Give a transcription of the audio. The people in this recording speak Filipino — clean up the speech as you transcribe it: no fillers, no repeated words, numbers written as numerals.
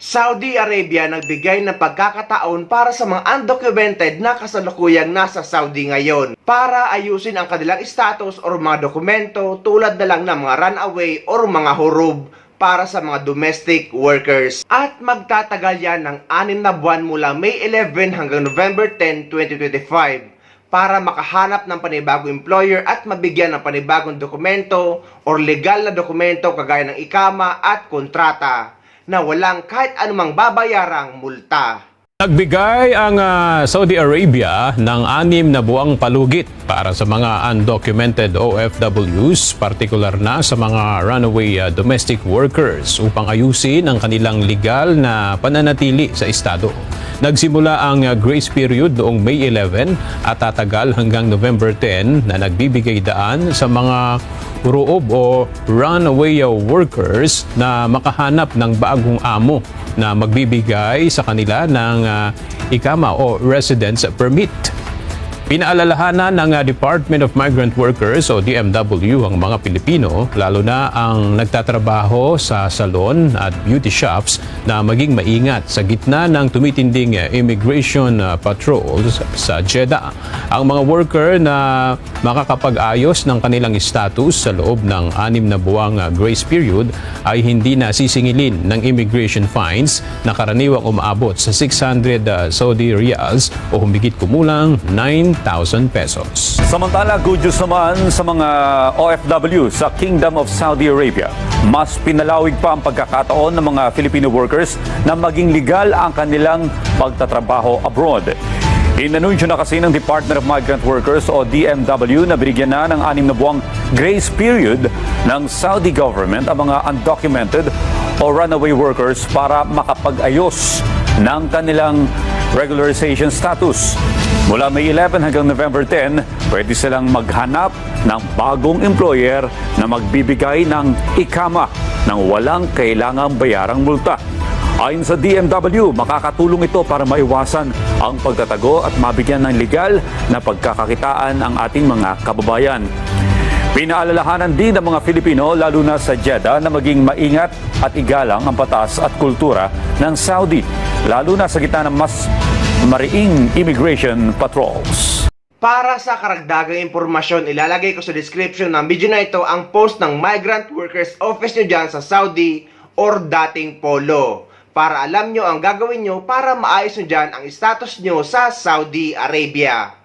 Saudi Arabia nagbigay ng pagkakataon para sa mga undocumented na kasalukuyang nasa Saudi ngayon para ayusin ang kanilang status o mga dokumento tulad na lang ng mga runaway o mga hurub para sa mga domestic workers. At magtatagal yan ng 6 na buwan mula May 11 hanggang November 10, 2025 para makahanap ng panibagong employer at mabigyan ng panibagong dokumento o legal na dokumento kagaya ng ikama at kontrata na walang kahit anumang babayarang multa. Nagbigay ang Saudi Arabia ng 6 na buwang palugit para sa mga undocumented OFWs, partikular na sa mga runaway domestic workers upang ayusin ang kanilang legal na pananatili sa estado. Nagsimula ang grace period noong May 11 at tatagal hanggang November 10 na nagbibigay daan sa mga roob o runaway workers na makahanap ng bagong amo na magbibigay sa kanila ng ikama o residence permit. Pinaalalahanan ng Department of Migrant Workers o DMW ang mga Pilipino, lalo na ang nagtatrabaho sa salon at beauty shops, na maging maingat sa gitna ng tumitinding immigration patrols sa Jeddah. Ang mga worker na makakapag-ayos ng kanilang status sa loob ng 6 na buwang grace period ay hindi na sisingilin ng immigration fines na karaniwang umaabot sa 600 Saudi riyals o humigit kumulang 9,000 pesos. Samantala, good news naman sa mga OFW sa Kingdom of Saudi Arabia. Mas pinalawig pa ang pagkakataon ng mga Filipino workers na maging legal ang kanilang pagtatrabaho abroad. Inanunsyo na kasi ng Department of Migrant Workers o DMW na binigyan na ng 6 na buwang grace period ng Saudi government ang mga undocumented o runaway workers para makapag-ayos ng kanilang regularization status. Mula May 11 hanggang November 10, pwede silang maghanap ng bagong employer na magbibigay ng ikama nang walang kailangang bayarang multa. Ayon sa DMW, makakatulong ito para maiwasan ang pagtatago at mabigyan ng legal na pagkakakitaan ang ating mga kababayan. Pinaalalahanan din ng mga Filipino, lalo na sa Jeddah, na maging maingat at igalang ang batas at kultura ng Saudi, lalo na sa gitna ng mas mariing immigration patrols. Para sa karagdagang impormasyon, ilalagay ko sa description ng video na ito ang post ng Migrant Workers Office nyo dyan sa Saudi or dating Polo, para alam nyo ang gagawin nyo para maayos nyo dyan ang status nyo sa Saudi Arabia.